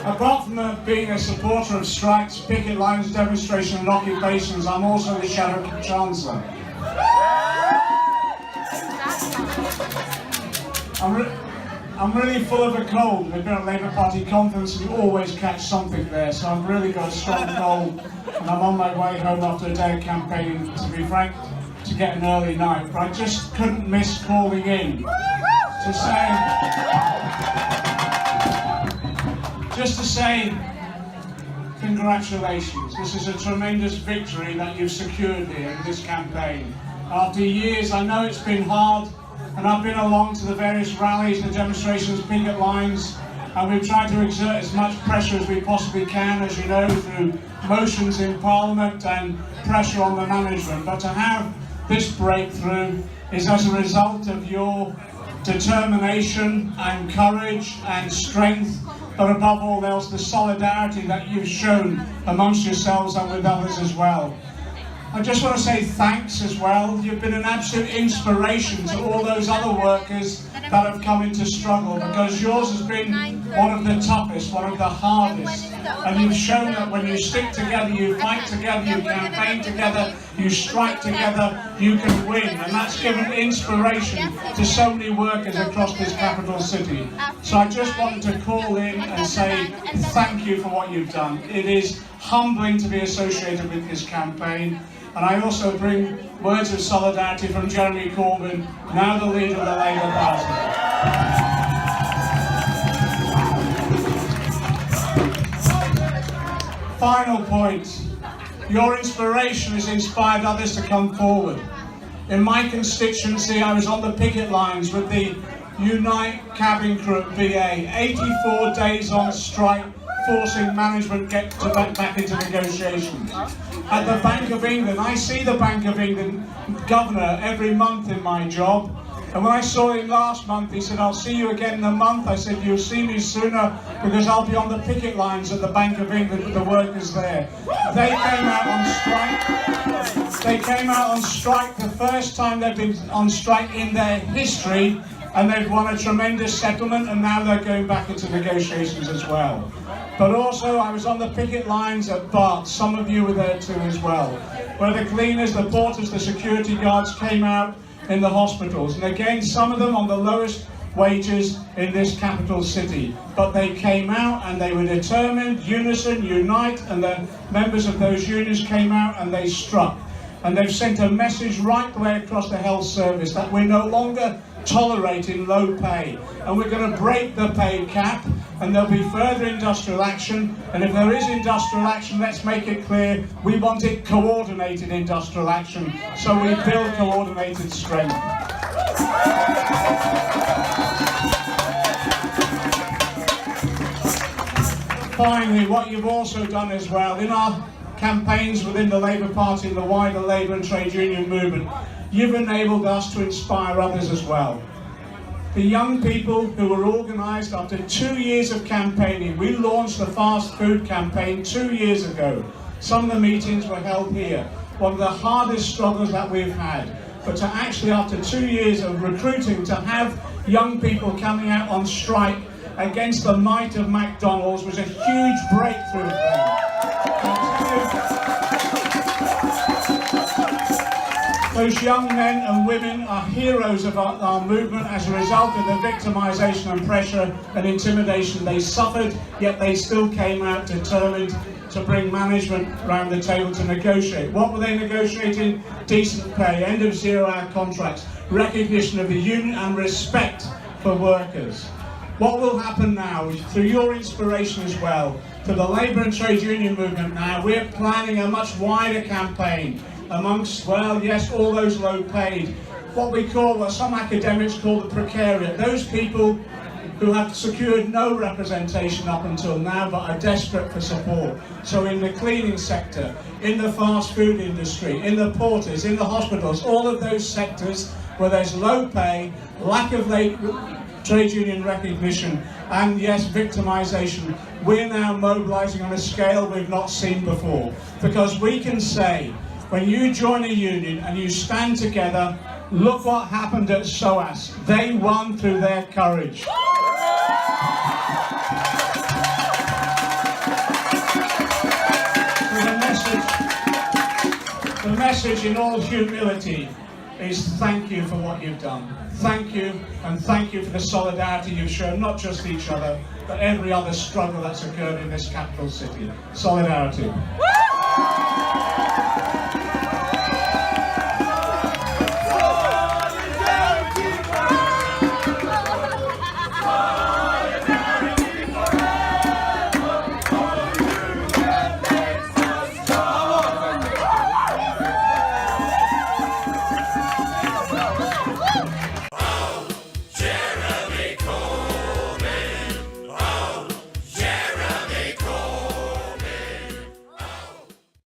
Apart from being a supporter of strikes, picket lines, demonstrations and occupations, I'm also the Shadow Chancellor. I'm really full of a cold. We've been at Labour Party conference and you always catch something there, so I've really got a strong cold and I'm on my way home after a day of campaigning, to be frank, to get an early night. But I just couldn't miss calling in to say congratulations. This is a tremendous victory that you've secured here in this campaign. After years, I know it's been hard, and I've been along to the various rallies, the demonstrations, picket lines, and we've tried to exert as much pressure as we possibly can, as you know, through motions in Parliament and pressure on the management. But to have this breakthrough is as a result of your determination and courage and strength, but above all else, the solidarity that you've shown amongst yourselves and with others as well. I just want to say thanks as well. You've been an absolute inspiration to all those other workers that have come into struggle, because yours has been one of the toughest, one of the hardest. And you've shown that when you stick together, you fight together, you campaign together, you strike together, you can win. And that's given inspiration to so many workers across this capital city. So I just wanted to call in and say thank you for what you've done. It is humbling to be associated with this campaign. And I also bring words of solidarity from Jeremy Corbyn, now the leader of the Labour Party. Final point. Your inspiration has inspired others to come forward. In my constituency, I was on the picket lines with the Unite cabin crew at BA. 84 days on strike, forcing management get back into negotiations. At the Bank of England, I see the Bank of England governor every month in my job, and when I saw him last month, he said, "I'll see you again in a month." I said, "You'll see me sooner, because I'll be on the picket lines at the Bank of England with the workers there." They came out on strike. They came out on strike the first time they've been on strike in their history, and they've won a tremendous settlement, and now they're going back into negotiations as well. But also, I was on the picket lines at Bart, some of you were there too as well, where the cleaners, the porters, the security guards came out in the hospitals. And again, some of them on the lowest wages in this capital city. But they came out and they were determined, Unison, Unite, and the members of those unions came out and they struck. And they've sent a message right the way across the health service that we're no longer tolerating low pay, and we're going to break the pay cap, and there'll be further industrial action. And if there is industrial action, let's make it clear, we want it coordinated industrial action, so we build coordinated strength. Finally, what you've also done as well, in our campaigns within the Labour Party and the wider Labour and trade union movement, you've enabled us to inspire others as well. The young people who were organised after 2 years of campaigning, we launched the fast food campaign 2 years ago. Some of the meetings were held here. One of the hardest struggles that we've had. But to actually, after 2 years of recruiting, to have young people coming out on strike against the might of McDonald's was a huge breakthrough for them. Those young men and women are heroes of our movement as a result of the victimisation and pressure and intimidation they suffered, yet they still came out determined to bring management around the table to negotiate. What were they negotiating? Decent pay, end of zero-hour contracts, recognition of the union and respect for workers. What will happen now, through your inspiration as well, to the Labour and trade union movement now, we're planning a much wider campaign amongst, well, yes, all those low paid, what we call, what some academics call the precariat, those people who have secured no representation up until now but are desperate for support. So in the cleaning sector, in the fast food industry, in the porters, in the hospitals, all of those sectors where there's low pay, lack of trade union recognition, and yes, victimisation, we're now mobilising on a scale we've not seen before. Because we can say, when you join a union and you stand together, look what happened at SOAS. They won through their courage. message in all humility is thank you for what you've done. Thank you, and thank you for the solidarity you've shown, not just each other, but every other struggle that's occurred in this capital city. Solidarity.